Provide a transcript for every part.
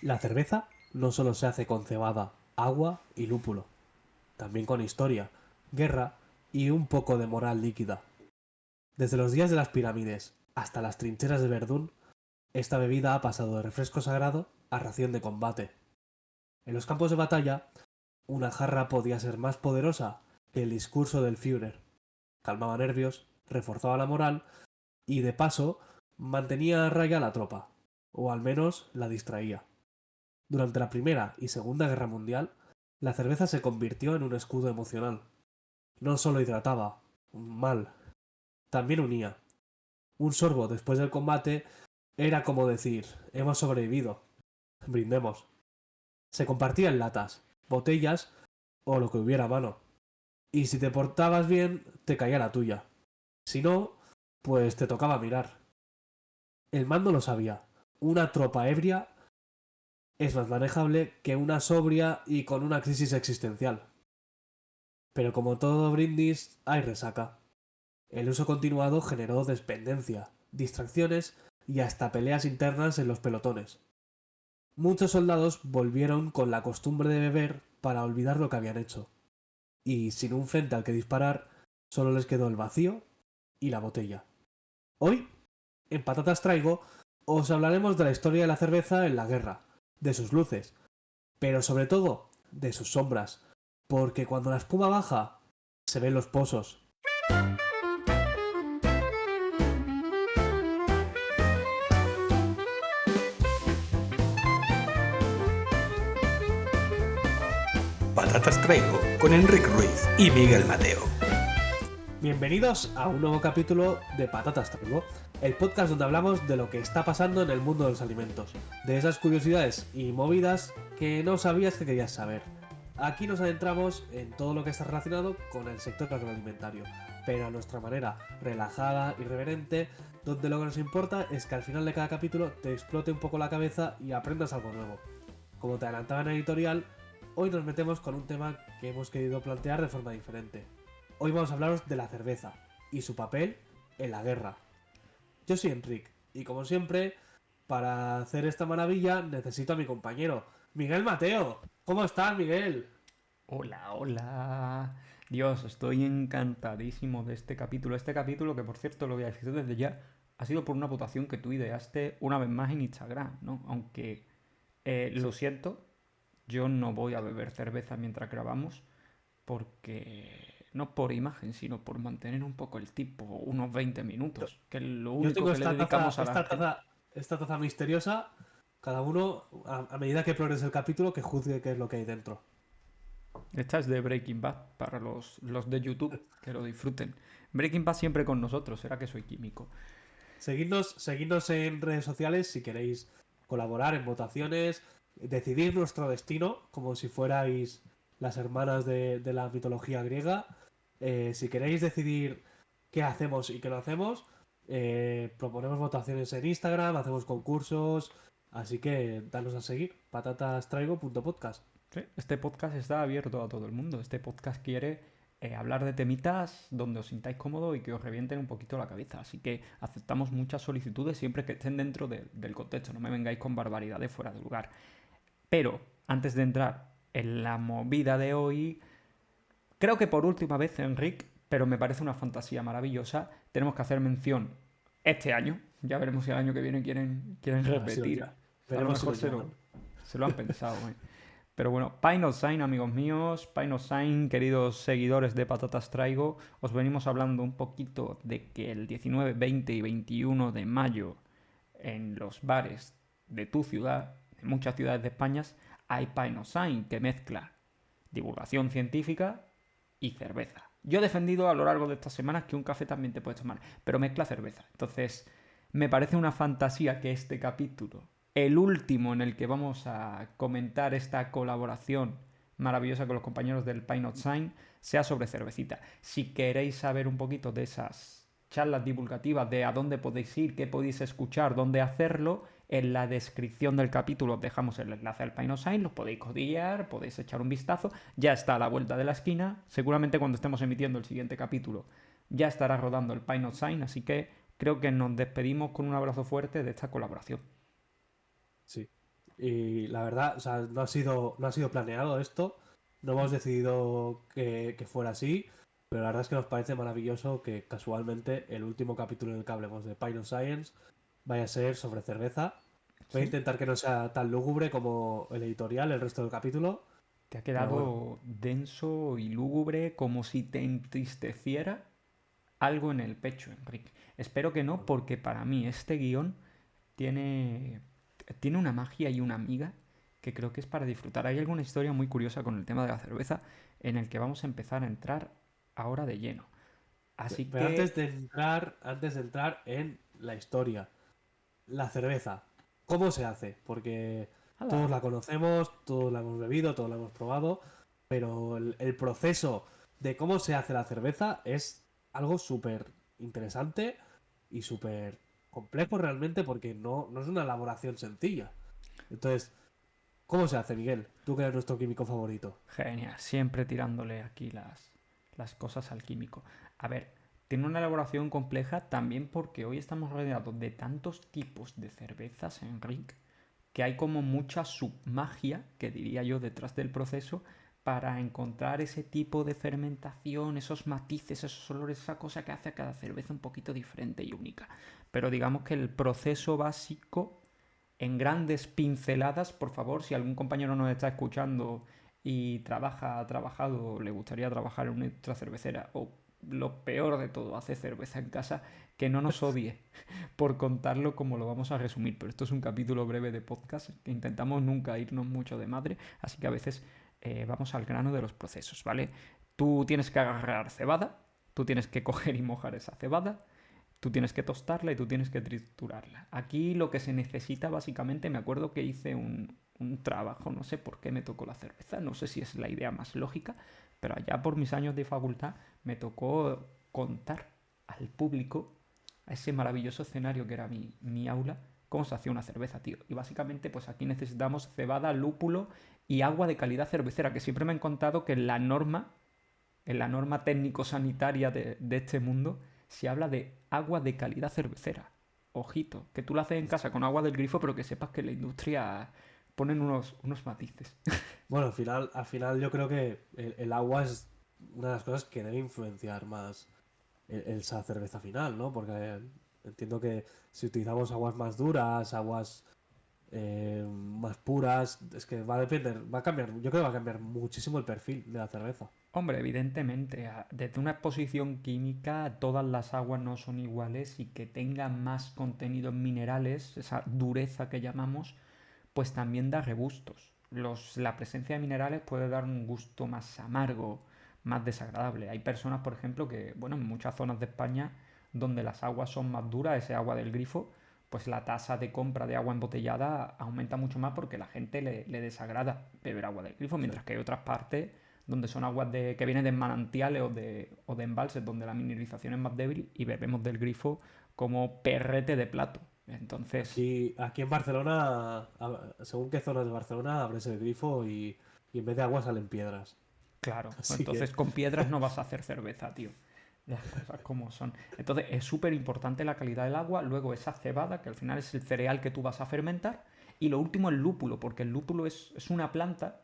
La cerveza no solo se hace con cebada, agua y lúpulo, también con historia, guerra y un poco de moral líquida. Desde los días de las pirámides hasta las trincheras de Verdún, esta bebida ha pasado de refresco sagrado a ración de combate. En los campos de batalla, una jarra podía ser más poderosa que el discurso del Führer. Calmaba nervios, reforzaba la moral y, de paso, mantenía a raya a la tropa, o al menos la distraía. Durante la Primera y Segunda Guerra Mundial, la cerveza se convirtió en un escudo emocional. No solo hidrataba, mal, también unía. Un sorbo después del combate era como decir, hemos sobrevivido, brindemos. Se compartía en latas, botellas o lo que hubiera a mano. Y si te portabas bien, te caía la tuya. Si no, pues te tocaba mirar. El mando lo sabía. Una tropa ebria es más manejable que una sobria y con una crisis existencial. Pero como todo brindis, hay resaca. El uso continuado generó dependencia, distracciones y hasta peleas internas en los pelotones. Muchos soldados volvieron con la costumbre de beber para olvidar lo que habían hecho, y sin un frente al que disparar, solo les quedó el vacío y la botella. Hoy, en Patatas Traigo, os hablaremos de la historia de la cerveza en la guerra, de sus luces, pero sobre todo de sus sombras, porque cuando la espuma baja, se ven los pozos. Patatas Traigo con Enrique Ruiz y Miguel Mateo. Bienvenidos a un nuevo capítulo de Patatas Traigo, el podcast donde hablamos de lo que está pasando en el mundo de los alimentos, de esas curiosidades y movidas que no sabías que querías saber. Aquí nos adentramos en todo lo que está relacionado con el sector agroalimentario, pero a nuestra manera relajada y reverente, donde lo que nos importa es que al final de cada capítulo te explote un poco la cabeza y aprendas algo nuevo. Como te adelantaba en el editorial, hoy nos metemos con un tema que hemos querido plantear de forma diferente. Hoy vamos a hablaros de la cerveza y su papel en la guerra. Yo soy Enric y como siempre, para hacer esta maravilla necesito a mi compañero, Miguel Mateo. ¿Cómo estás, Miguel? Hola, hola. Dios, estoy encantadísimo de este capítulo. Este capítulo, que por cierto lo voy a decir desde ya, ha sido por una votación que tú ideaste una vez más en Instagram, ¿no? Aunque lo Sí. siento, yo no voy a beber cerveza mientras grabamos porque no por imagen, sino por mantener un poco el tipo, unos 20 Yo, minutos, que es lo yo único tengo que le dedicamos a la gente. esta taza misteriosa. Cada uno, a medida que progrese el capítulo, que juzgue qué es lo que hay dentro. Esta es de Breaking Bad para los de YouTube, que lo disfruten. Breaking Bad siempre con nosotros, será que soy químico. Seguidnos en redes sociales si queréis colaborar en votaciones, decidir nuestro destino como si fuerais las hermanas de la mitología griega. Si queréis decidir qué hacemos y qué no hacemos, proponemos votaciones en Instagram, hacemos concursos, así que danos a seguir, patatastraigo.podcast. Sí, este podcast está abierto a todo el mundo. Este podcast quiere hablar de temitas donde os sintáis cómodos y que os revienten un poquito la cabeza. Así que aceptamos muchas solicitudes siempre que estén dentro del contexto. No me vengáis con barbaridades fuera de lugar. Pero antes de entrar en la movida de hoy, creo que por última vez, Enric, pero me parece una fantasía maravillosa, tenemos que hacer mención este año. Ya veremos si el año que viene quieren A ver si lo repetir. llaman. A lo Veremos si lo mejor llaman. se lo han pensado. Pero bueno, Pine of Sign, amigos míos, Pine of Sign, queridos seguidores de Patatas Traigo, os venimos hablando un poquito de que el 19, 20 y 21 de mayo en los bares de tu ciudad, en muchas ciudades de España, hay Pine of Sign que mezcla divulgación científica y cerveza. Yo he defendido a lo largo de estas semanas que un café también te puedes tomar, pero mezcla cerveza. Entonces, me parece una fantasía que este capítulo, el último en el que vamos a comentar esta colaboración maravillosa con los compañeros del Pine Not Sign, sea sobre cervecita. Si queréis saber un poquito de esas charlas divulgativas de a dónde podéis ir, qué podéis escuchar, dónde hacerlo, en la descripción del capítulo os dejamos el enlace al Pine Sign, lo podéis codillar, podéis echar un vistazo, ya está a la vuelta de la esquina, seguramente cuando estemos emitiendo el siguiente capítulo ya estará rodando el Pine Sign, así que creo que nos despedimos con un abrazo fuerte de esta colaboración. Sí. Y la verdad, o sea, no ha sido planeado esto. No hemos decidido que fuera así. Pero la verdad es que nos parece maravilloso que casualmente el último capítulo en el que hablemos de Pine of Science vaya a ser sobre cerveza. Voy a ¿Sí? intentar que no sea tan lúgubre como el editorial, el resto del capítulo. Te ha Pero bueno, quedado denso y lúgubre, como si te entristeciera algo en el pecho, Enrique. Espero que no, bueno, porque para mí este guión tiene, tiene una magia y una amiga que creo que es para disfrutar. Hay alguna historia muy curiosa con el tema de la cerveza en el que vamos a empezar a entrar ahora de lleno. Así pero que, antes de entrar en la historia, la cerveza, ¿cómo se hace? Porque todos ¡hala! la conocemos, todos la hemos bebido, todos la hemos probado, pero el proceso de cómo se hace la cerveza es algo súper interesante y súper complejo realmente porque no es una elaboración sencilla. Entonces, ¿cómo se hace, Miguel? Tú que eres nuestro químico favorito. Genial, siempre tirándole aquí las cosas al químico. A ver, tiene una elaboración compleja también porque hoy estamos rodeados de tantos tipos de cervezas, Enrique, que hay como mucha submagia, que diría yo, detrás del proceso para encontrar ese tipo de fermentación, esos matices, esos olores, esa cosa que hace a cada cerveza un poquito diferente y única. Pero digamos que el proceso básico, en grandes pinceladas, por favor, si algún compañero nos está escuchando y ha trabajado, le gustaría trabajar en una cervecera o lo peor de todo, hace cerveza en casa, que no nos odie por contarlo como lo vamos a resumir, pero esto es un capítulo breve de podcast que intentamos nunca irnos mucho de madre, así que a veces vamos al grano de los procesos, ¿vale? Tú tienes que agarrar cebada, tú tienes que coger y mojar esa cebada, tú tienes que tostarla y tú tienes que triturarla. Aquí lo que se necesita básicamente, me acuerdo que hice un trabajo, no sé por qué me tocó la cerveza, no sé si es la idea más lógica, pero allá por mis años de facultad me tocó contar al público, a ese maravilloso escenario que era mi aula, cómo se hacía una cerveza, tío. Y básicamente, pues aquí necesitamos cebada, lúpulo y agua de calidad cervecera, que siempre me han contado que en la norma técnico-sanitaria de este mundo, se habla de agua de calidad cervecera. Ojito, que tú la haces en casa con agua del grifo, pero que sepas que la industria ponen unos matices. Bueno, al final yo creo que el agua es una de las cosas que debe influenciar más esa cerveza final, ¿no? Porque entiendo que si utilizamos aguas más duras, aguas más puras, es que va a depender, va a cambiar, yo creo que va a cambiar muchísimo el perfil de la cerveza. Hombre, evidentemente, desde una exposición química todas las aguas no son iguales y que tengan más contenidos minerales, esa dureza que llamamos, pues también da regustos. La presencia de minerales puede dar un gusto más amargo, más desagradable. Hay personas, por ejemplo, que, bueno, en muchas zonas de España donde las aguas son más duras, ese agua del grifo, pues la tasa de compra de agua embotellada aumenta mucho más porque la gente le desagrada beber agua del grifo, Sí. mientras que hay otras partes donde son aguas que vienen de manantiales o de embalses donde la mineralización es más débil y bebemos del grifo como perrete de plato. Entonces, Aquí en Barcelona, según qué zonas de Barcelona, abres el grifo y en vez de agua salen piedras. claro, Así que, entonces con piedras no vas a hacer cerveza, tío. Las cosas como son. Entonces es súper importante la calidad del agua, luego esa cebada, que al final es el cereal que tú vas a fermentar, y lo último el lúpulo, porque el lúpulo es una planta,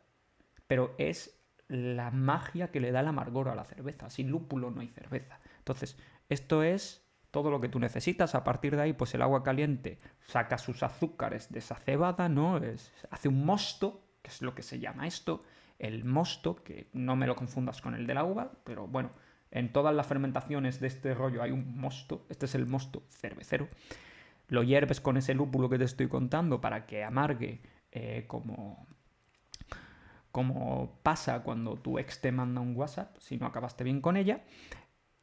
pero es la magia que le da el amargor a la cerveza. Sin lúpulo no hay cerveza. Entonces, esto es todo lo que tú necesitas. A partir de ahí, pues el agua caliente saca sus azúcares de esa cebada, ¿no? Hace un mosto, que es lo que se llama esto. El mosto, que no me lo confundas con el de la uva, pero bueno, en todas las fermentaciones de este rollo hay un mosto. Este es el mosto cervecero. Lo hierves con ese lúpulo que te estoy contando para que amargue como pasa cuando tu ex te manda un WhatsApp, si no acabaste bien con ella,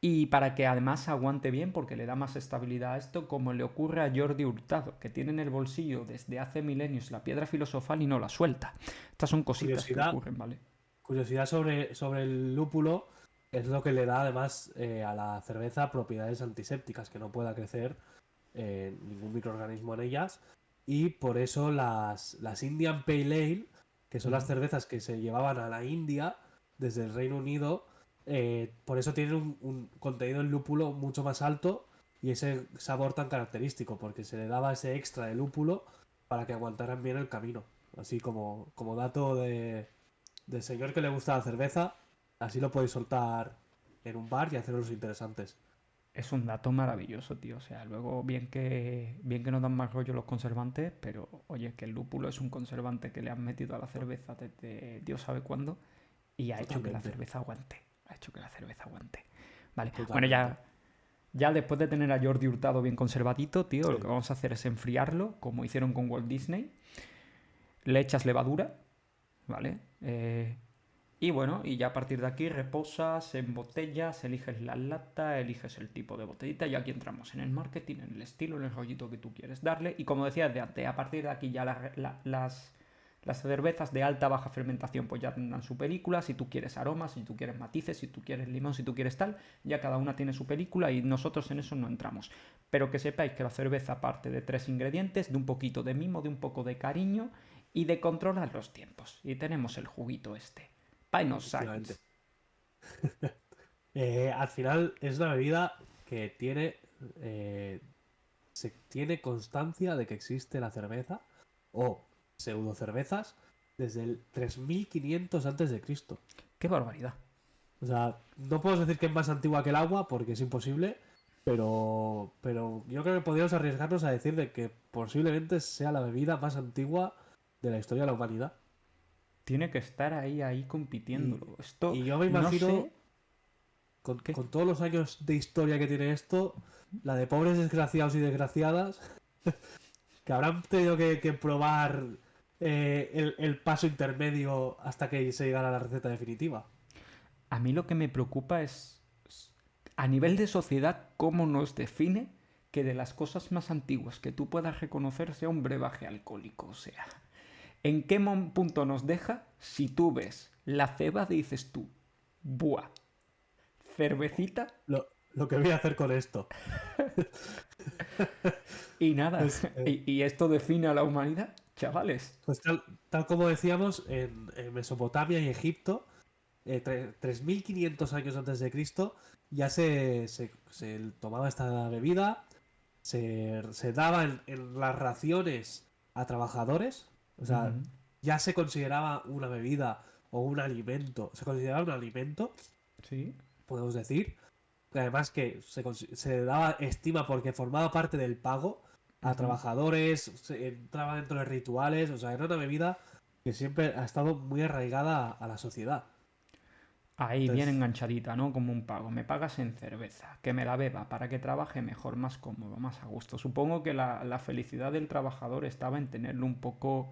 y para que además aguante bien porque le da más estabilidad a esto, como le ocurre a Jordi Hurtado, que tiene en el bolsillo desde hace milenios la piedra filosofal y no la suelta. Estas son cositas que curiosidad, ocurren, ¿vale? curiosidad sobre el lúpulo es lo que le da además a la cerveza propiedades antisépticas, que no pueda crecer ningún microorganismo en ellas. Y por eso las Indian Pale Ale, que son las Ujú. cervezas que se llevaban a la India desde el Reino Unido, por eso tienen un contenido en lúpulo mucho más alto y ese sabor tan característico, porque se le daba ese extra de lúpulo para que aguantaran bien el camino. Así como dato de señor que le gusta la cerveza, así lo podéis soltar en un bar y hacerlos interesantes. Es un dato maravilloso, tío. O sea, luego bien que nos dan más rollo los conservantes, pero oye, que el lúpulo es un conservante que le han metido a la cerveza desde Dios sabe cuándo y ha hecho que la Totalmente, cerveza aguante. Ha hecho que la cerveza aguante. Vale, bueno, totalmente. ya después de tener a Jordi Hurtado bien conservadito, tío, lo que Sí, vamos a hacer es enfriarlo, como hicieron con Walt Disney. Le echas levadura, ¿vale? Y bueno, y ya a partir de aquí reposas, embotellas, eliges la lata, eliges el tipo de botellita y aquí entramos en el marketing, en el estilo, en el rollito que tú quieres darle. Y como decía de antes, a partir de aquí ya las cervezas de alta baja fermentación pues ya tendrán su película, si tú quieres aromas, si tú quieres matices, si tú quieres limón, si tú quieres tal, ya cada una tiene su película y nosotros en eso no entramos. Pero que sepáis que la cerveza parte de 3 ingredientes, de un poquito de mimo, de un poco de cariño y de controlar los tiempos. Y tenemos el juguito este. Pine of efectivamente. Science. Al final es una bebida que eh, se tiene constancia de que existe la cerveza o pseudo cervezas desde el 3500 antes de Cristo. ¡Qué barbaridad! O sea, no puedo decir que es más antigua que el agua porque es imposible, pero yo creo que podríamos arriesgarnos a decir de que posiblemente sea la bebida más antigua de la historia de la humanidad. Tiene que estar ahí Y, compitiéndolo. Esto, y yo me no imagino, sé qué. con todos los años de historia que tiene esto, la de pobres desgraciados y desgraciadas que habrán tenido que probar el paso intermedio hasta que se llegara a la receta definitiva. A mí lo que me preocupa es, a nivel de sociedad, cómo nos define que de las cosas más antiguas que tú puedas reconocer sea un brebaje alcohólico. O sea, ¿en qué punto nos deja si tú ves la cebada y dices tú, buah, cervecita Lo que voy a hacer con esto. y nada? Pues, ¿Y esto define a la humanidad? Chavales. pues tal como decíamos, en Mesopotamia y Egipto, 3500 años antes de Cristo, ya se tomaba esta bebida, se daba en las raciones a trabajadores, o sea, Ujú. ya se consideraba una bebida o un alimento, se consideraba un alimento, Sí. podemos decir, que además que se daba estima porque formaba parte del pago a Ujú. trabajadores, entraba dentro de rituales, o sea, era una bebida que siempre ha estado muy arraigada a la sociedad. Ahí bien Entonces, enganchadita, ¿no? Como un pago. Me pagas en cerveza, que me la beba para que trabaje mejor, más cómodo, más a gusto. Supongo que la felicidad del trabajador estaba en tenerlo un poco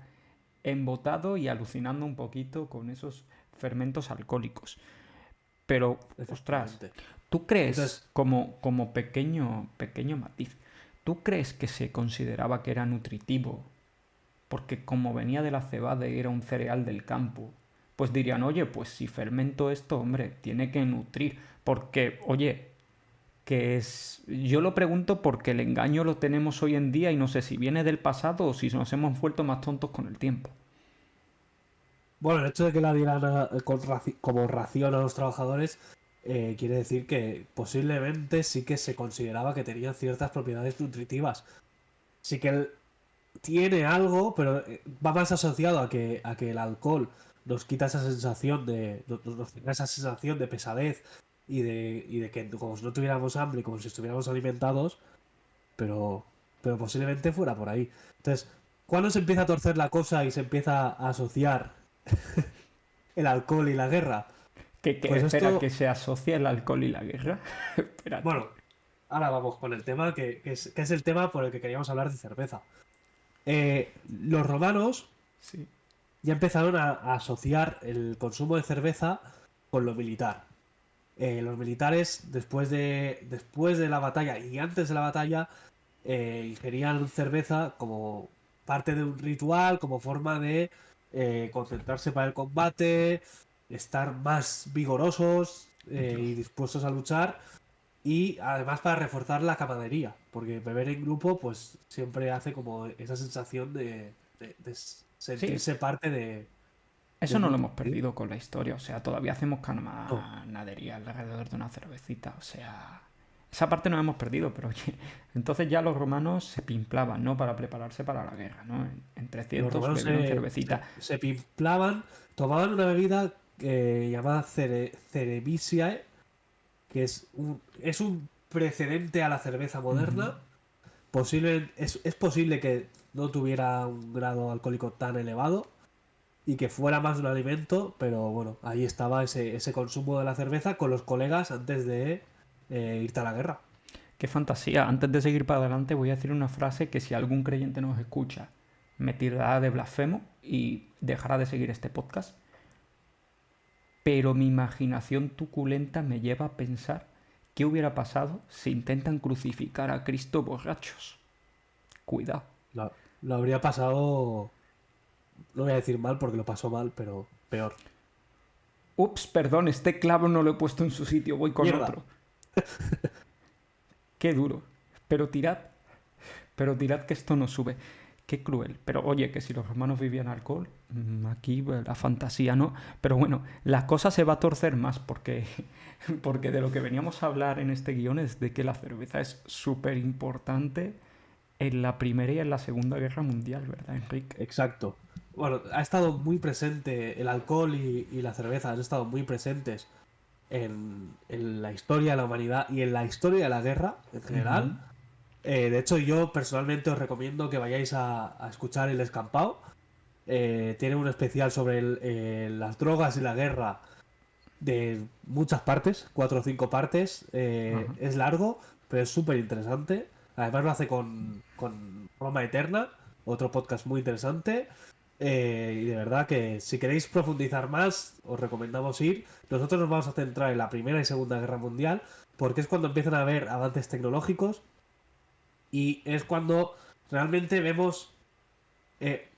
embotado y alucinando un poquito con esos fermentos alcohólicos. Pero, ostras, efectivamente. ¿tú crees, Entonces, como pequeño matiz, ¿tú crees que se consideraba que era nutritivo porque como venía de la cebada y era un cereal del campo, pues dirían, oye, pues si fermento esto, hombre, tiene que nutrir, porque, oye, que es... Yo lo pregunto porque el engaño lo tenemos hoy en día y no sé si viene del pasado o si nos hemos vuelto más tontos con el tiempo. bueno, el hecho de que la dieran como ración a los trabajadores quiere decir que posiblemente sí que se consideraba que tenía ciertas propiedades nutritivas. Sí que tiene algo, pero va más asociado a que el alcohol nos quita esa sensación nos quita esa sensación de pesadez y de que como si no tuviéramos hambre, como si estuviéramos alimentados, pero, pero posiblemente fuera por ahí. Entonces, ¿cuándo se empieza a torcer la cosa y se empieza a asociar el alcohol y la guerra? Que Pues espera, que esto, se asocia el alcohol y la guerra. Espérate. bueno, ahora vamos con el tema que es el tema por el que queríamos hablar de cerveza. Los romanos Sí. ya empezaron a asociar el consumo de cerveza con lo militar. Los militares, después de la batalla y antes de la batalla, ingerían cerveza como parte de un ritual, como forma de concentrarse para el combate, estar más vigorosos Dios. y dispuestos a luchar. Y además para reforzar la camaradería, porque beber en grupo pues siempre hace como esa sensación de Sí, sentirse parte eso del no lo hemos grupo. ¿Sí? perdido con la historia. O sea, todavía hacemos No, camaradería alrededor de una cervecita. O sea, Esa parte no hemos perdido, pero oye, entonces ya los romanos se pimplaban, ¿no? Para prepararse para la guerra, ¿no? En Los 300 romanos bebieron cervecita. se pimplaban, tomaban una bebida llamada cerevisiae, que es un precedente a la cerveza Ujú. moderna. Es posible que no tuviera un grado alcohólico tan elevado y que fuera más un alimento, pero bueno, ahí estaba ese consumo de la cerveza con los colegas antes de irte a la guerra. Qué fantasía. Antes de seguir para adelante voy a decir una frase que si algún creyente nos escucha me tirará de blasfemo y dejará de seguir este podcast. Pero mi imaginación tuculenta me lleva a pensar qué hubiera pasado si intentan crucificar a Cristo borrachos. Cuidado. Lo habría pasado, no voy a decir mal porque lo pasó mal, pero peor. Ups, perdón, este clavo no lo he puesto en su sitio, voy con Mierda. otro. Qué duro. Pero tirad, pero tirad que esto no sube. Qué cruel. Pero oye, que si los romanos vivían alcohol, aquí la fantasía no. Pero bueno, la cosa se va a torcer más porque, porque de lo que veníamos a hablar en este guión es de que la cerveza es súper importante en la Primera y en la Segunda Guerra Mundial, ¿verdad, Enrique? Exacto. Bueno, ha estado muy presente el alcohol y la cerveza, han estado muy presentes en la historia de la humanidad y en la historia de la guerra en general. Ujú. De hecho, yo personalmente os recomiendo que vayáis a escuchar El Escampado. Tiene un especial sobre las drogas y la guerra de muchas partes, 4 o 5 partes. Ajá. Es largo, pero es súper interesante. Además lo hace con Roma Eterna, otro podcast muy interesante. Y de verdad que si queréis profundizar más, os recomendamos ir. Nosotros nos vamos a centrar en la Primera y Segunda Guerra Mundial, porque es cuando empiezan a haber avances tecnológicos y es cuando realmente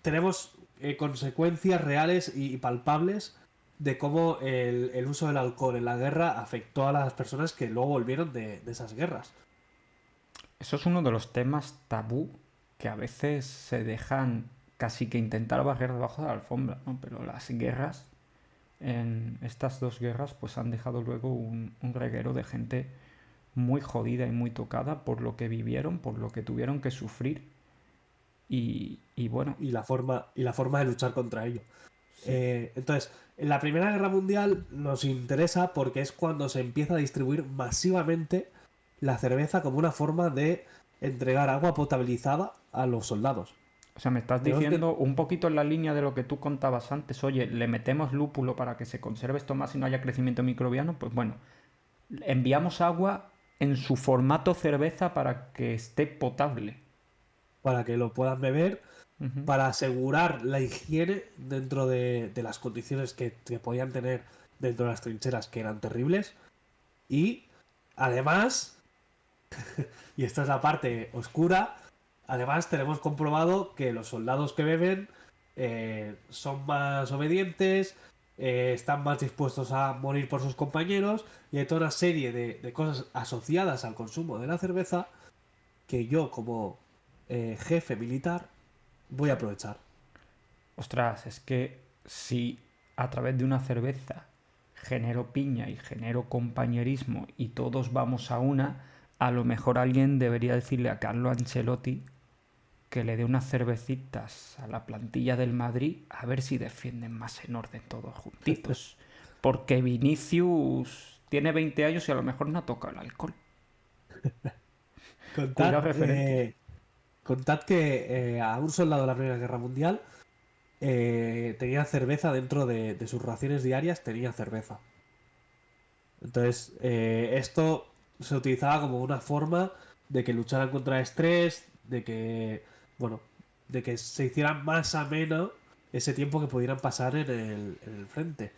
tenemos consecuencias reales y palpables de cómo el uso del alcohol en la guerra afectó a las personas que luego volvieron de esas guerras. Eso es uno de los temas tabú que a veces se dejan casi que intentar barrer debajo de la alfombra, ¿no? Pero las guerras, en estas dos guerras, pues han dejado luego un reguero de gente muy jodida y muy tocada por lo que vivieron, por lo que tuvieron que sufrir y bueno, Y la forma de luchar contra ello. sí. Entonces, en la Primera Guerra Mundial nos interesa porque es cuando se empieza a distribuir masivamente la cerveza como una forma de entregar agua potabilizada a los soldados. O sea, me estás Tenemos que, diciendo un poquito en la línea de lo que tú contabas antes, oye, le metemos lúpulo para que se conserve esto más y no haya crecimiento microbiano, pues bueno, enviamos agua en su formato cerveza para que esté potable. para que lo puedan beber, Ujú. para asegurar la higiene dentro de las condiciones que podían tener dentro de las trincheras, que eran terribles. Y además, y esta es la parte oscura, además tenemos comprobado que los soldados que beben son más obedientes, están más dispuestos a morir por sus compañeros y hay toda una serie de cosas asociadas al consumo de la cerveza que yo como jefe militar voy a aprovechar. Ostras, es que si a través de una cerveza genero piña y genero compañerismo y todos vamos a una, a lo mejor alguien debería decirle a Carlo Ancelotti que le dé unas cervecitas a la plantilla del Madrid a ver si defienden más en orden todos juntitos. Porque Vinicius tiene 20 años y a lo mejor no toca el alcohol. Contad, Cuidado referencia. contad que a un soldado de la Primera Guerra Mundial tenía cerveza dentro de sus raciones diarias, tenía cerveza. Entonces, esto se utilizaba como una forma de que lucharan contra el estrés, bueno, de que se hiciera más ameno ese tiempo que pudieran pasar en el frente.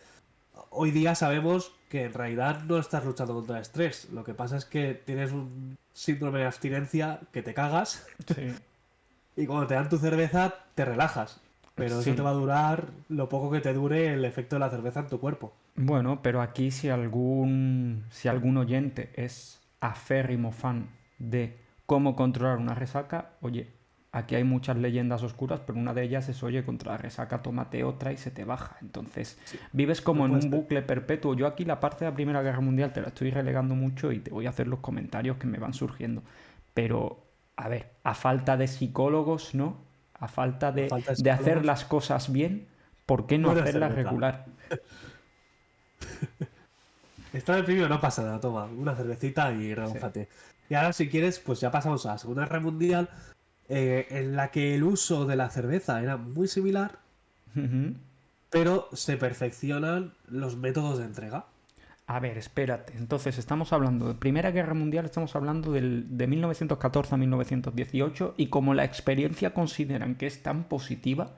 Hoy día sabemos que en realidad no estás luchando contra el estrés. Lo que pasa es que tienes un síndrome de abstinencia que te cagas Sí. y cuando te dan tu cerveza te relajas. Pero eso te Sí. va a durar lo poco que te dure el efecto de la cerveza en tu cuerpo. Bueno, pero aquí si algún oyente es aférrimo fan de cómo controlar una resaca, oye, aquí hay muchas leyendas oscuras, pero una de ellas es, oye, contra la resaca tómate otra y se te baja. Entonces, Sí, vives como no en puedes un te- bucle perpetuo. Yo aquí la parte de la Primera Guerra Mundial te la estoy relegando mucho y te voy a hacer los comentarios que me van surgiendo. Pero, a ver, a falta de psicólogos, ¿no? A falta a falta de de hacer psicólogos, las cosas bien, ¿por qué no buena hacerlas cerveza. regular? Está deprimido, no pasa nada, toma, una cervecita y Sí. relájate. Y ahora, si quieres, pues ya pasamos a la Segunda Guerra Mundial, en la que el uso de la cerveza era muy similar, Ujú. pero se perfeccionan los métodos de entrega. A ver, espérate. Entonces, estamos hablando de Primera Guerra Mundial, estamos hablando de 1914 a 1918 y como la experiencia consideran que es tan positiva,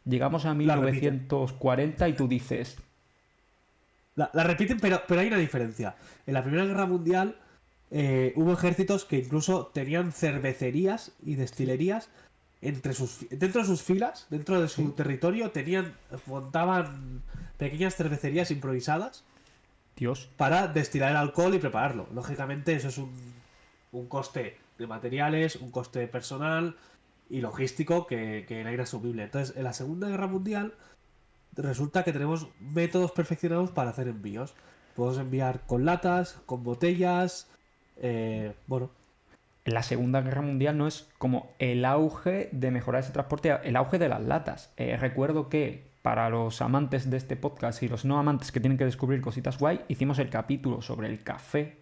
llegamos a La repiten. 1940 y tú dices, La repiten, pero hay una diferencia. En la Primera Guerra Mundial hubo ejércitos que incluso tenían cervecerías y sí, destilerías dentro de sus filas, dentro de su sí, territorio, montaban pequeñas cervecerías improvisadas Dios, para destilar el alcohol y prepararlo. Lógicamente, eso es un coste de materiales, un coste personal y logístico que era inasumible. Entonces, en la Segunda Guerra Mundial resulta que tenemos métodos perfeccionados para hacer envíos. Podemos enviar con latas, con botellas. Bueno, la Segunda Guerra Mundial no es como el auge de mejorar ese transporte, el auge de las latas. Recuerdo que para los amantes de este podcast y los no amantes que tienen que descubrir cositas guay, hicimos el capítulo sobre el café,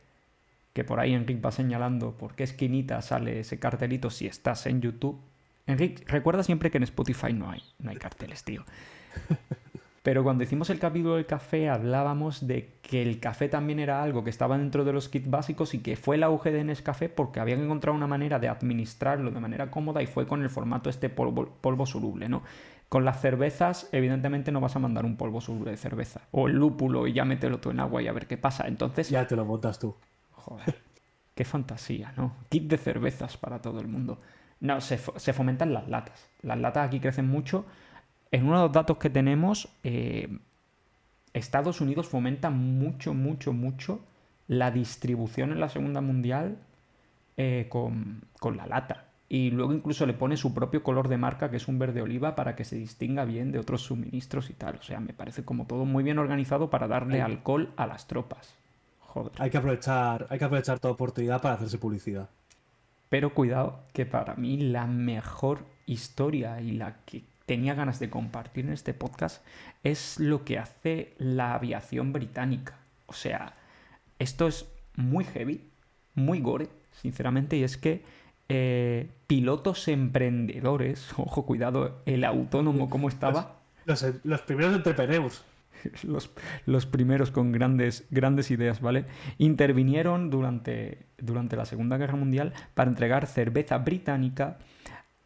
que por ahí Enric va señalando por qué esquinita sale ese cartelito si estás en YouTube. Enric, recuerda siempre que en Spotify no hay carteles, tío. Pero cuando hicimos el capítulo del café hablábamos de que el café también era algo que estaba dentro de los kits básicos y que fue el auge de Nescafé porque habían encontrado una manera de administrarlo de manera cómoda y fue con el formato este polvo soluble, ¿no? Con las cervezas, evidentemente no vas a mandar un polvo soluble de cerveza. O el lúpulo y ya mételo tú en agua y a ver qué pasa. Entonces, ya te lo montas tú. joder, qué fantasía, ¿no? Kit de cervezas para todo el mundo. No, se fomentan las latas. Las latas aquí crecen mucho. En uno de los datos que tenemos, Estados Unidos fomenta mucho, mucho, mucho la distribución en la Segunda Mundial con la lata. Y luego incluso le pone su propio color de marca, que es un verde oliva, para que se distinga bien de otros suministros y tal. O sea, me parece como todo muy bien organizado para darle Hay, alcohol a las tropas. Joder. hay que aprovechar toda oportunidad para hacerse publicidad. Pero cuidado, que para mí la mejor historia y la que tenía ganas de compartir en este podcast es lo que hace la aviación británica. O sea, esto es muy heavy, muy gore, sinceramente, y es que pilotos emprendedores, ojo, cuidado, el autónomo cómo Los, estaba, los primeros entrepreneurs. los, los primeros con grandes, grandes ideas, ¿vale? Intervinieron durante la Segunda Guerra Mundial para entregar cerveza británica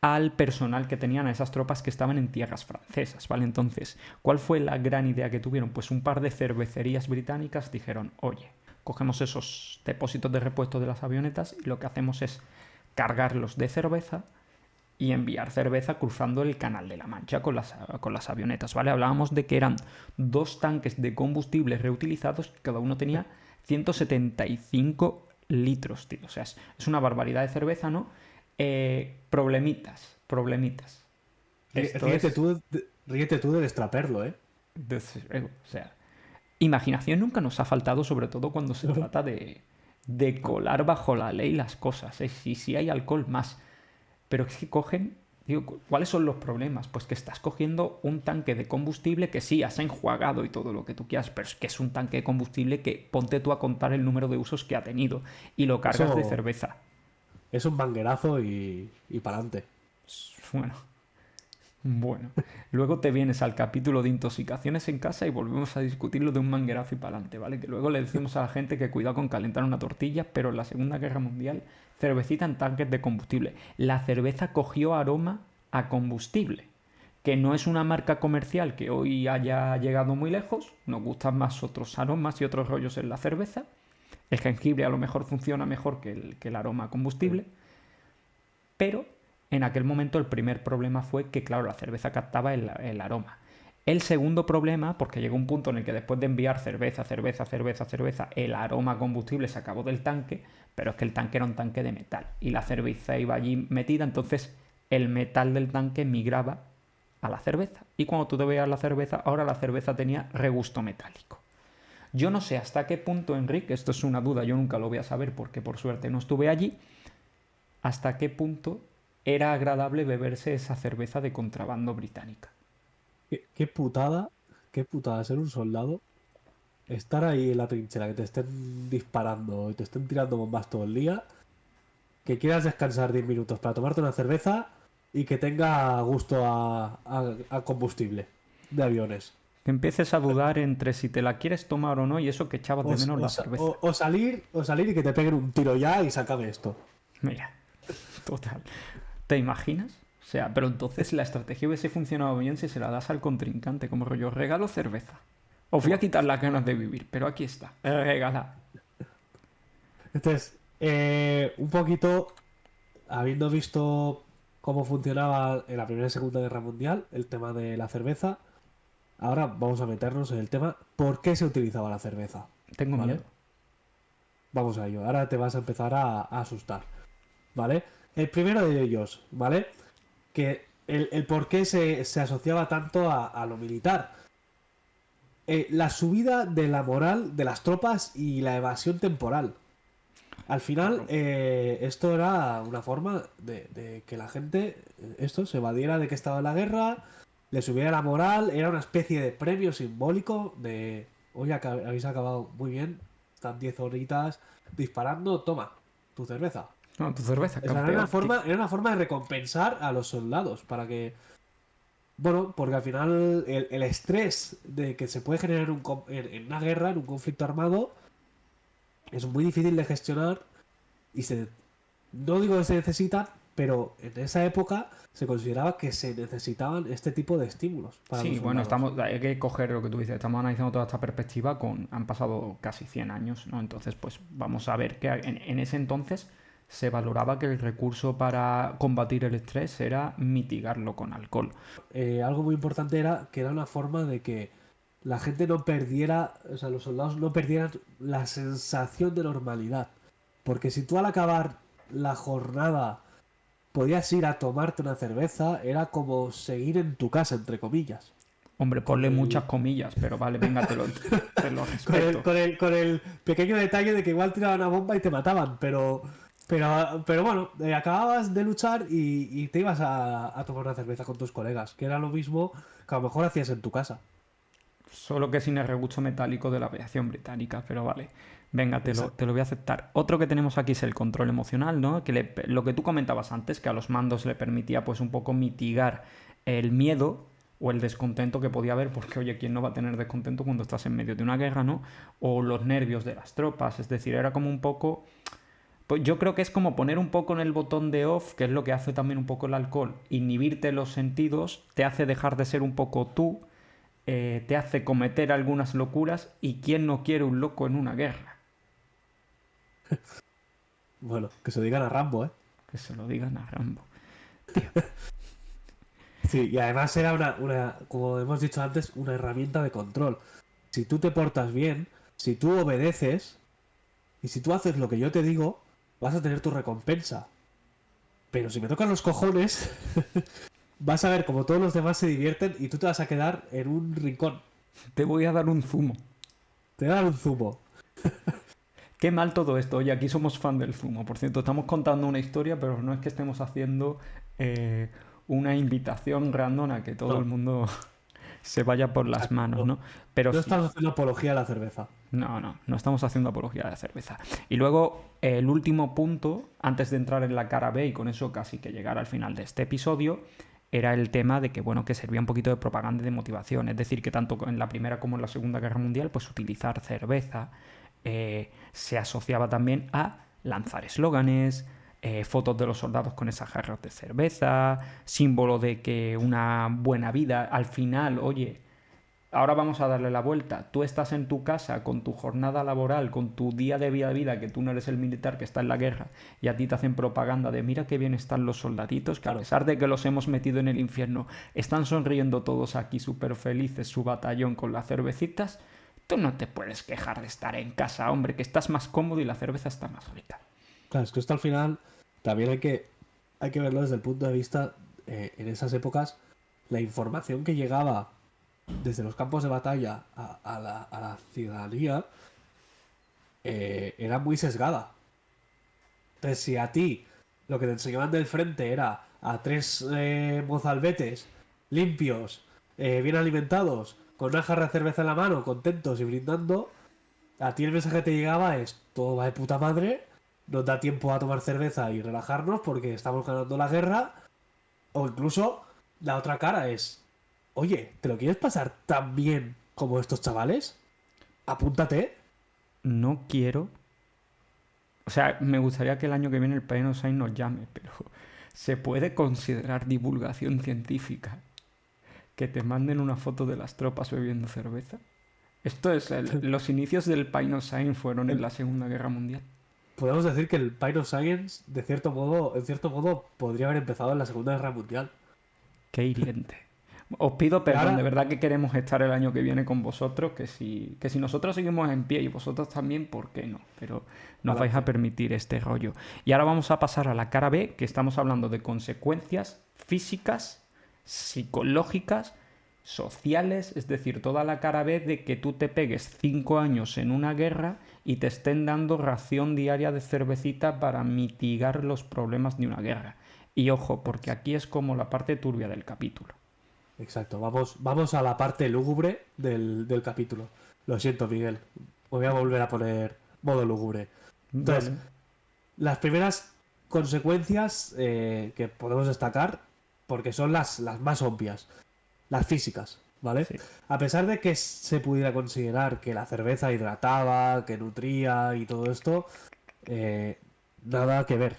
al personal que tenían a esas tropas que estaban en tierras francesas, ¿vale? Entonces, ¿cuál fue la gran idea que tuvieron? Pues un par de cervecerías británicas dijeron, oye, cogemos esos depósitos de repuesto de las avionetas y lo que hacemos es cargarlos de cerveza y enviar cerveza cruzando el Canal de la Mancha con las avionetas, ¿vale? Hablábamos de que eran dos tanques de combustible reutilizados que cada uno tenía 175 litros, tío. O sea, es una barbaridad de cerveza, ¿no? Problemitas. Esto Ríete es... tú, ríete tú del extraperlo, ¿eh? O sea, imaginación nunca nos ha faltado, sobre todo cuando se trata de colar bajo la ley las cosas, ¿eh? Si hay alcohol, más. Pero es que cogen, digo, ¿cuáles son los problemas? Pues que estás cogiendo un tanque de combustible que sí, has enjuagado y todo lo que tú quieras, pero es que es un tanque de combustible que ponte tú a contar el número de usos que ha tenido y lo cargas de Eso cerveza. es un manguerazo y para adelante. Bueno, bueno. Luego te vienes al capítulo de intoxicaciones en casa y volvemos a discutirlo de un manguerazo y para adelante, ¿vale? Que luego le decimos a la gente que cuidado con calentar una tortilla, pero en la Segunda Guerra Mundial, cervecita en tanques de combustible. La cerveza cogió aroma a combustible, que no es una marca comercial que hoy haya llegado muy lejos, nos gustan más otros aromas y otros rollos en la cerveza. El jengibre a lo mejor funciona mejor que el aroma a combustible, pero en aquel momento el primer problema fue que, claro, la cerveza captaba el aroma. El segundo problema, porque llegó un punto en el que después de enviar cerveza, cerveza, cerveza, cerveza, el aroma a combustible se acabó del tanque, pero es que el tanque era un tanque de metal y la cerveza iba allí metida, entonces el metal del tanque migraba a la cerveza. Y cuando tú te veías la cerveza, ahora la cerveza tenía regusto metálico. Yo no sé hasta qué punto, Enrique, esto es una duda, yo nunca lo voy a saber porque por suerte no estuve allí, hasta qué punto era agradable beberse esa cerveza de contrabando británica. Qué putada ser un soldado, estar ahí en la trinchera, que te estén disparando y te estén tirando bombas todo el día, que quieras descansar 10 minutos para tomarte una cerveza y que tenga gusto a combustible de aviones. Que empieces a dudar entre si te la quieres tomar o no y eso que echabas O, de menos o la sa- cerveza. o salir y que te peguen un tiro ya y sácame esto. Mira, total. ¿Te imaginas? O sea, pero entonces la estrategia hubiese funcionado bien si se la das al contrincante, como rollo, regalo cerveza. Os voy a quitar las ganas de vivir, pero aquí está, regala. Entonces, un poquito, habiendo visto cómo funcionaba en la Primera y Segunda Guerra Mundial el tema de la cerveza, ahora vamos a meternos en el tema ¿por qué se utilizaba la cerveza? Tengo ¿Vale? miedo. Vamos a ello. Ahora te vas a empezar a asustar. ¿Vale? El primero de ellos, ¿vale? Que el por qué se asociaba tanto a lo militar. La subida de la moral de las tropas y la evasión temporal. Al final, Claro. esto era una forma de que la gente, esto, se evadiera de que estaba en la guerra, le subiera la moral, era una especie de premio simbólico de, oye, habéis acabado muy bien, están 10 horitas disparando, toma, tu cerveza. No, tu cerveza, O sea, era una campeón. forma de recompensar a los soldados, para que, bueno, porque al final el estrés de que se puede generar en una guerra, en un conflicto armado, es muy difícil de gestionar y no digo que se necesitan, pero en esa época se consideraba que se necesitaban este tipo de estímulos para Sí, los bueno, soldados. hay que coger lo que tú dices, estamos analizando toda esta perspectiva han pasado casi 100 años, ¿no? Entonces, pues vamos a ver que en ese entonces se valoraba que el recurso para combatir el estrés era mitigarlo con alcohol. Algo muy importante era que era una forma de que la gente no perdiera, o sea, los soldados no perdieran la sensación de normalidad. Porque si tú al acabar la jornada podías ir a tomarte una cerveza, era como seguir en tu casa, entre comillas. Hombre, Con ponle muchas el, comillas, pero vale, venga, te lo con el, respeto. con el, con el pequeño detalle de que igual tiraban una bomba y te mataban, pero bueno, acababas de luchar y te ibas a tomar una cerveza con tus colegas, que era lo mismo que a lo mejor hacías en tu casa. Solo que sin el regusto metálico de la aviación británica, pero vale. Venga, te Exacto. lo voy a aceptar. Otro que tenemos aquí es el control emocional, ¿no? Lo que tú comentabas antes, que a los mandos le permitía pues un poco mitigar el miedo o el descontento que podía haber, porque oye, ¿quién no va a tener descontento cuando estás en medio de una guerra, ¿no? O los nervios de las tropas, es decir, era como un poco... Pues yo creo que es como poner un poco en el botón de off, que es lo que hace también un poco el alcohol, inhibirte los sentidos, te hace dejar de ser un poco tú, te hace cometer algunas locuras y quién no quiere un loco en una guerra. Bueno, que se digan a Rambo, ¿eh? Que se lo digan a Rambo. Tío, Sí, y además era como hemos dicho antes, una herramienta de control. Si tú te portas bien, si tú obedeces y si tú haces lo que yo te digo, vas a tener tu recompensa. Pero si me tocan los cojones, vas a ver como todos los demás se divierten y tú te vas a quedar en un rincón. te voy a dar un zumo. Te voy a dar un zumo. Qué mal todo esto. Oye, aquí somos fan del zumo. Por cierto, estamos contando una historia, pero no es que estemos haciendo una invitación random a que todo el No, mundo se vaya por las exacto, manos, no. ¿no? Pero No sí, estamos haciendo apología a la cerveza. no estamos haciendo apología de la cerveza. Y luego, el último punto, antes de entrar en la cara B y con eso casi que llegar al final de este episodio, era el tema de que, bueno, que servía un poquito de propaganda y de motivación. Es decir, que tanto en la Primera como en la Segunda Guerra Mundial, pues utilizar cerveza se asociaba también a lanzar eslóganes, fotos de los soldados con esas jarras de cerveza, símbolo de que una buena vida, al final, oye, ahora vamos a darle la vuelta. Tú estás en tu casa con tu jornada laboral, con tu día de vida, que tú no eres el militar que está en la guerra, y a ti te hacen propaganda de mira qué bien están los soldaditos, que a Claro. pesar de que los hemos metido en el infierno, están sonriendo todos aquí súper felices, su batallón con las cervecitas. Tú no te puedes quejar de estar en casa, hombre, que estás más cómodo y la cerveza está más rica. Claro, es que esto al final también hay que verlo desde el punto de vista, en esas épocas, la información que llegaba desde los campos de batalla a la ciudadanía era muy sesgada. Entonces, si a ti lo que te enseñaban del frente era a tres mozalbetes limpios, bien alimentados, con una jarra de cerveza en la mano, contentos y brindando, a ti el mensaje que te llegaba es: todo va de puta madre, nos da tiempo a tomar cerveza y relajarnos porque estamos ganando la guerra. O incluso la otra cara es: oye, ¿te lo quieres pasar tan bien como estos chavales? Apúntate. No quiero. O sea, me gustaría que el año que viene el Pay No Sign nos llame, pero ¿se puede considerar divulgación científica que te manden una foto de las tropas bebiendo cerveza? Esto es los inicios del Pay No Sign fueron en la Segunda Guerra Mundial. Podemos decir que el Pine of Science, de cierto modo, en cierto modo, podría haber empezado en la Segunda Guerra Mundial. Qué hiriente. Os pido perdón, ahora- de verdad que queremos estar el año que viene con vosotros, que si nosotros seguimos en pie y vosotros también, ¿por qué no? Pero nos vais a permitir este rollo. Y ahora vamos a pasar a la cara B, que estamos hablando de consecuencias físicas, psicológicas, sociales, es decir, toda la cara B de que tú te pegues 5 años en una guerra y te estén dando ración diaria de cervecita para mitigar los problemas de una guerra. Y ojo, porque aquí es como la parte turbia del capítulo. Exacto, vamos a la parte lúgubre del capítulo. Lo siento, Miguel. Me voy a volver a poner modo lúgubre. Entonces, Vale. las primeras consecuencias que podemos destacar, porque son las más obvias, las físicas, ¿vale? Sí. A pesar de que se pudiera considerar que la cerveza hidrataba, que nutría y todo esto, nada que ver.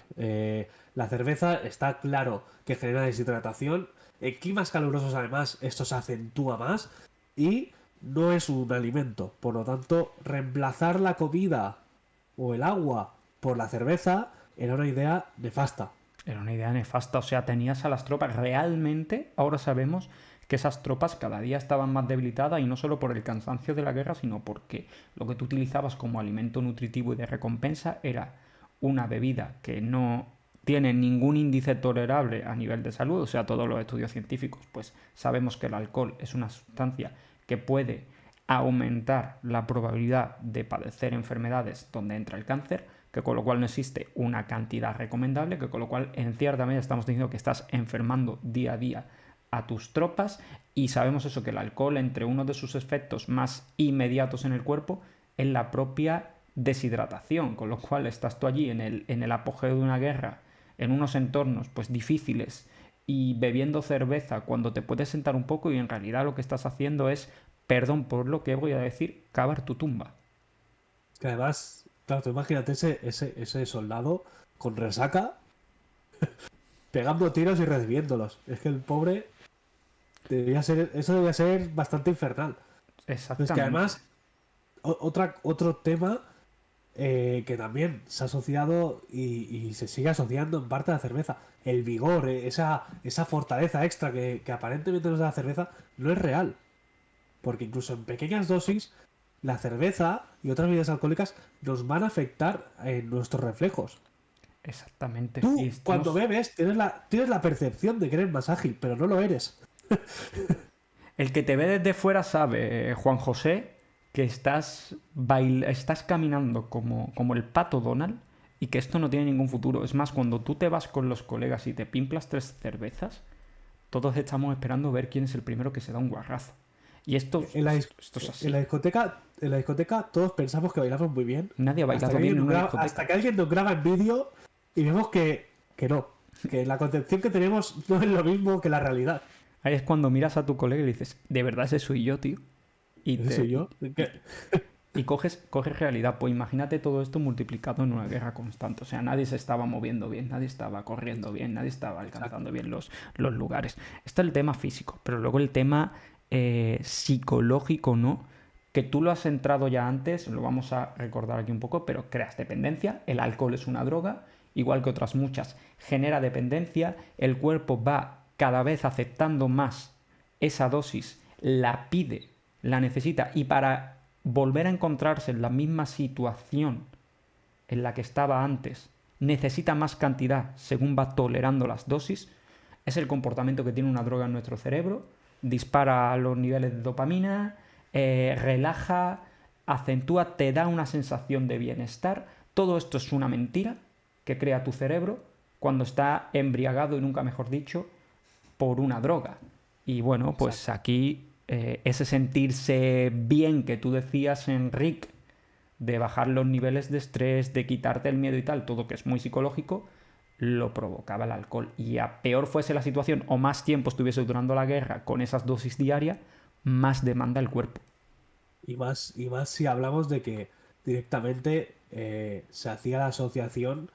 La cerveza está claro que genera deshidratación. En climas calurosos, además, esto se acentúa más y no es un alimento. Por lo tanto, reemplazar la comida o el agua por la cerveza era una idea nefasta. Era una idea nefasta, o sea, tenías a las tropas realmente, ahora sabemos que esas tropas cada día estaban más debilitadas y no solo por el cansancio de la guerra, sino porque lo que tú utilizabas como alimento nutritivo y de recompensa era una bebida que no tiene ningún índice tolerable a nivel de salud, o sea, todos los estudios científicos, pues sabemos que el alcohol es una sustancia que puede aumentar la probabilidad de padecer enfermedades donde entra el cáncer, que con lo cual no existe una cantidad recomendable, que con lo cual en cierta medida estamos diciendo que estás enfermando día a día a tus tropas y sabemos eso, que el alcohol, entre uno de sus efectos más inmediatos en el cuerpo, es la propia deshidratación, con lo cual estás tú allí en el apogeo de una guerra, en unos entornos pues difíciles y bebiendo cerveza cuando te puedes sentar un poco y en realidad lo que estás haciendo es, perdón por lo que voy a decir, cavar tu tumba. Que además, claro, tú imagínate ese soldado con resaca pegando tiros y recibiéndolos. Es que el pobre eso debía ser bastante infernal. Exactamente. Es que además, otro tema que también se ha asociado y se sigue asociando en parte a la cerveza. El vigor, esa fortaleza extra que aparentemente nos da la cerveza, no es real. Porque incluso en pequeñas dosis, la cerveza y otras bebidas alcohólicas nos van a afectar en nuestros reflejos. Exactamente. Tú, Y estamos- cuando bebes, tienes la percepción de que eres más ágil, pero no lo eres. El que te ve desde fuera sabe, Juan José, que estás caminando como el pato Donald y que esto no tiene ningún futuro. Es más, cuando tú te vas con los colegas y te pimplas 3 cervezas, todos estamos esperando ver quién es el primero que se da un guarrazo. Y esto es así. En la discoteca todos pensamos que bailamos muy bien. Nadie ha Hasta bailado que, bien en alguien nos una graba, discoteca. hasta que alguien nos graba en vídeo y vemos que no. Que la concepción que tenemos no es lo mismo que la realidad. Ahí es cuando miras a tu colega y le dices, ¿de verdad ese soy yo, tío? Y ¿Ese soy yo? Y coges realidad. Pues imagínate todo esto multiplicado en una guerra constante. O sea, nadie se estaba moviendo bien, nadie estaba corriendo bien, nadie estaba alcanzando bien los lugares. Está el tema físico, pero luego el tema psicológico, ¿no? Que tú lo has entrado ya antes, lo vamos a recordar aquí un poco, pero creas dependencia. El alcohol es una droga, igual que otras muchas, genera dependencia. El cuerpo va cada vez aceptando más esa dosis, la pide, la necesita, y para volver a encontrarse en la misma situación en la que estaba antes, necesita más cantidad según va tolerando las dosis. Es el comportamiento que tiene una droga en nuestro cerebro. Dispara los niveles de dopamina, relaja, acentúa, te da una sensación de bienestar. Todo esto es una mentira que crea tu cerebro cuando está embriagado, y nunca mejor dicho, por una droga. Y bueno, pues Exacto. aquí ese sentirse bien que tú decías, Enric, de bajar los niveles de estrés, de quitarte el miedo y tal, todo que es muy psicológico, lo provocaba el alcohol. Y a peor fuese la situación o más tiempo estuviese durando la guerra con esas dosis diarias, más demanda el cuerpo. Y más si hablamos de que directamente se hacía la asociación,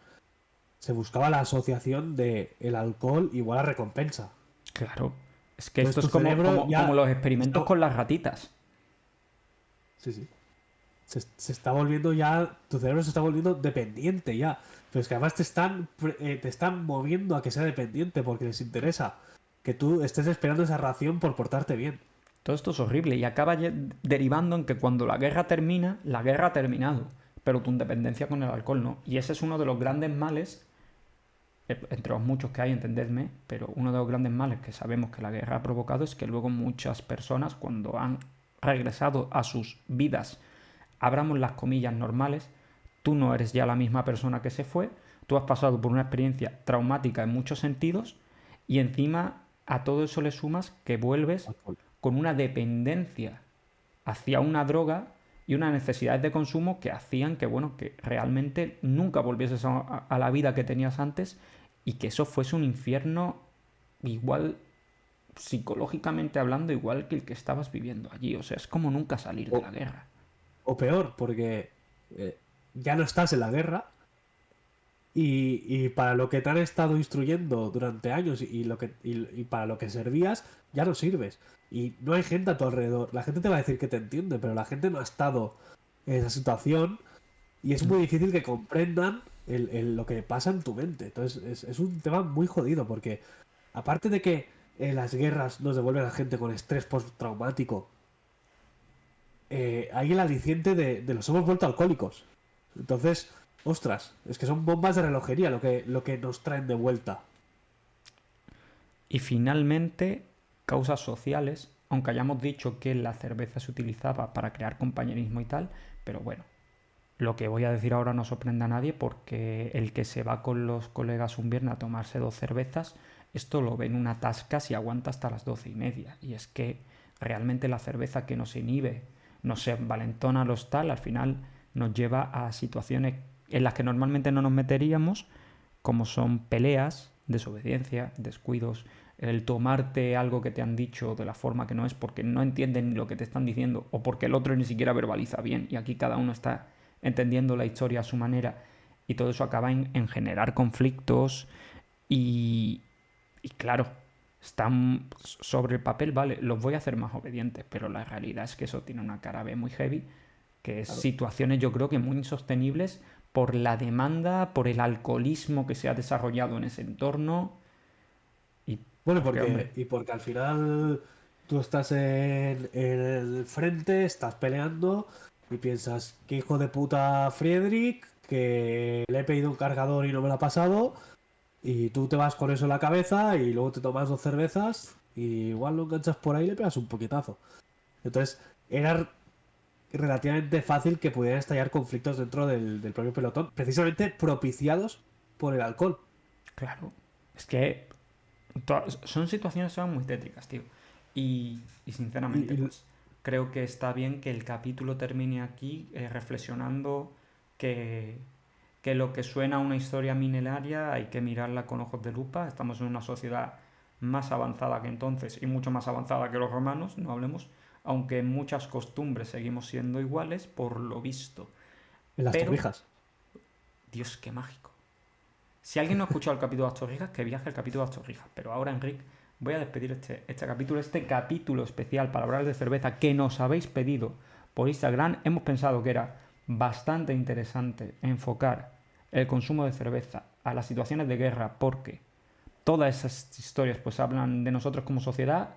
se buscaba la asociación de el alcohol igual a recompensa. Claro, es que Entonces esto es tu como, cerebro como, como ya los experimentos está, con las ratitas. sí, sí, se está volviendo ya, tu cerebro se está volviendo dependiente ya. Pero es que además te están moviendo a que sea dependiente porque les interesa que tú estés esperando esa ración por portarte bien. Todo esto es horrible y acaba derivando en que cuando la guerra termina, la guerra ha terminado, pero tu independencia con el alcohol no. Y ese es uno de los grandes males, entre los muchos que hay, entendedme, pero uno de los grandes males que sabemos que la guerra ha provocado es que luego muchas personas, cuando han regresado a sus vidas, abramos las comillas normales, tú no eres ya la misma persona que se fue, tú has pasado por una experiencia traumática en muchos sentidos y encima a todo eso le sumas que vuelves Alcohol. con una dependencia hacia una droga y unas necesidades de consumo que hacían que, bueno, que realmente nunca volvieses a la vida que tenías antes y que eso fuese un infierno igual, psicológicamente hablando, igual que el que estabas viviendo allí. O sea, es como nunca salir de O, la guerra. o peor, porque ya no estás en la guerra y para lo que te han estado instruyendo durante años y para lo que servías, ya no sirves. Y no hay gente a tu alrededor. La gente te va a decir que te entiende, pero la gente no ha estado en esa situación y es muy difícil que comprendan lo que pasa en tu mente. Entonces es un tema muy jodido porque aparte de que las guerras nos devuelven a la gente con estrés postraumático, hay el aliciente de los hemos vuelto alcohólicos. Entonces, ostras, es que son bombas de relojería lo que nos traen de vuelta. Y finalmente, causas sociales, aunque hayamos dicho que la cerveza se utilizaba para crear compañerismo y tal, pero bueno, lo que voy a decir ahora no sorprende a nadie porque el que se va con los colegas un viernes a tomarse 2 cervezas, esto lo ve en una tasca si aguanta hasta las 12:30. Y es que realmente la cerveza que nos inhibe, nos envalentona los tal, al final nos lleva a situaciones en las que normalmente no nos meteríamos, como son peleas, desobediencia, descuidos, el tomarte algo que te han dicho de la forma que no es porque no entienden lo que te están diciendo o porque el otro ni siquiera verbaliza bien y aquí cada uno está entendiendo la historia a su manera y todo eso acaba en generar conflictos y, y claro, están sobre el papel, vale, los voy a hacer más obedientes, pero la realidad es que eso tiene una cara B muy heavy, que es Claro. situaciones yo creo que muy insostenibles por la demanda, por el alcoholismo que se ha desarrollado en ese entorno y Bueno, porque, hombre, y porque al final tú estás en el frente, estás peleando y piensas, qué hijo de puta Friedrich, que le he pedido un cargador y no me lo ha pasado, y tú te vas con eso en la cabeza y luego te tomas 2 cervezas y igual lo enganchas por ahí y le pegas un poquitazo. Entonces, era relativamente fácil que pudieran estallar conflictos dentro del propio pelotón, precisamente propiciados por el alcohol. claro, es que son situaciones que son muy tétricas, tío. Y sinceramente, Y pues creo que está bien que el capítulo termine aquí reflexionando que, que lo que suena a una historia milenaria hay que mirarla con ojos de lupa. Estamos en una sociedad más avanzada que entonces y mucho más avanzada que los romanos, no hablemos, aunque en muchas costumbres seguimos siendo iguales por lo visto. en las Pero, torrijas. Dios, qué mágico. Si alguien no ha escuchado el capítulo de las Torrijas, que viaje el capítulo de las Torrijas. Pero ahora, Enric, voy a despedir este capítulo especial para hablar de cerveza que nos habéis pedido por Instagram. Hemos pensado que era bastante interesante enfocar el consumo de cerveza a las situaciones de guerra porque todas esas historias pues hablan de nosotros como sociedad.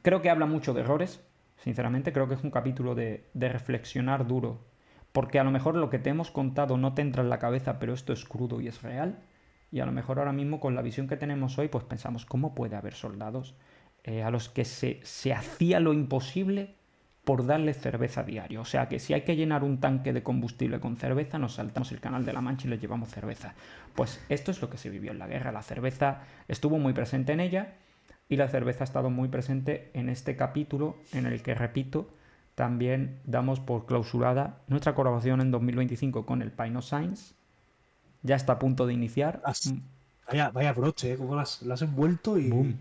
Creo que habla mucho de errores, sinceramente. Creo que es un capítulo de reflexionar duro porque a lo mejor lo que te hemos contado no te entra en la cabeza, pero esto es crudo y es real. Y a lo mejor ahora mismo con la visión que tenemos hoy, pues pensamos, ¿cómo puede haber soldados a los que se hacía lo imposible por darle cerveza a diario? O sea que si hay que llenar un tanque de combustible con cerveza, nos saltamos el Canal de la Mancha y les llevamos cerveza. Pues esto es lo que se vivió en la guerra. La cerveza estuvo muy presente en ella y la cerveza ha estado muy presente en este capítulo en el que, repito, también damos por clausurada nuestra colaboración en 2025 con el Pine of Science. Ya está a punto de iniciar. Vaya broche, cómo lo has envuelto y... Boom.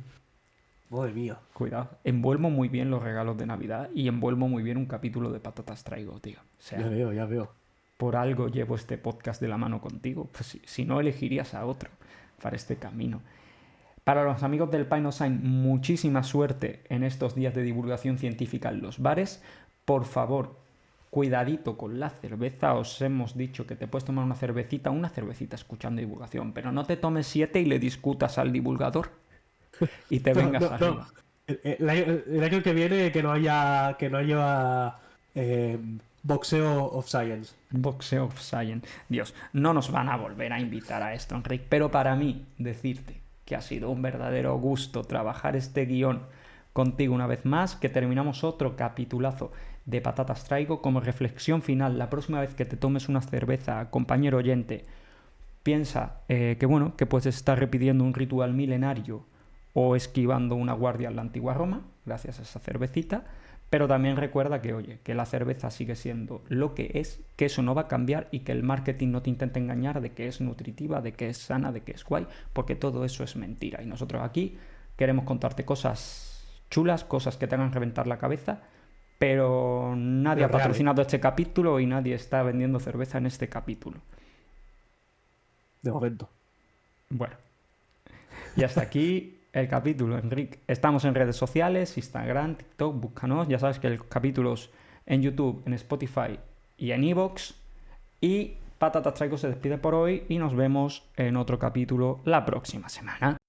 Madre mía. Cuidado. Envuelvo muy bien los regalos de Navidad y envuelvo muy bien un capítulo de Patatas Traigo, tío. O sea, Ya veo. por algo llevo este podcast de la mano contigo. Pues si no, elegirías a otro para este camino. Para los amigos del Pine of Science, muchísima suerte en estos días de divulgación científica en los bares. Por favor, cuidadito con la cerveza. Os hemos dicho que te puedes tomar una cervecita escuchando divulgación, pero no te tomes 7 y le discutas al divulgador y te vengas arriba. El año que viene que no haya boxeo of science. Boxeo of Science. Dios, no nos van a volver a invitar a esto, Enrique. Pero para mí, decirte que ha sido un verdadero gusto trabajar este guión contigo una vez más, que terminamos otro capitulazo de Patatas Traigo. Como reflexión final, la próxima vez que te tomes una cerveza, compañero oyente, piensa que puedes estar repitiendo un ritual milenario o esquivando una guardia en la antigua Roma, gracias a esa cervecita. Pero también recuerda que la cerveza sigue siendo lo que es, que eso no va a cambiar y que el marketing no te intenta engañar de que es nutritiva, de que es sana, de que es guay, porque todo eso es mentira. Y nosotros aquí queremos contarte cosas chulas, cosas que te hagan reventar la cabeza, pero nadie ha patrocinado este capítulo y nadie está vendiendo cerveza en este capítulo. De momento. Bueno, y hasta aquí el capítulo, Enrique. Estamos en redes sociales, Instagram, TikTok, búscanos. Ya sabes que el capítulo es en YouTube, en Spotify y en iVoox. Y Patatas Traigo se despide por hoy y nos vemos en otro capítulo la próxima semana.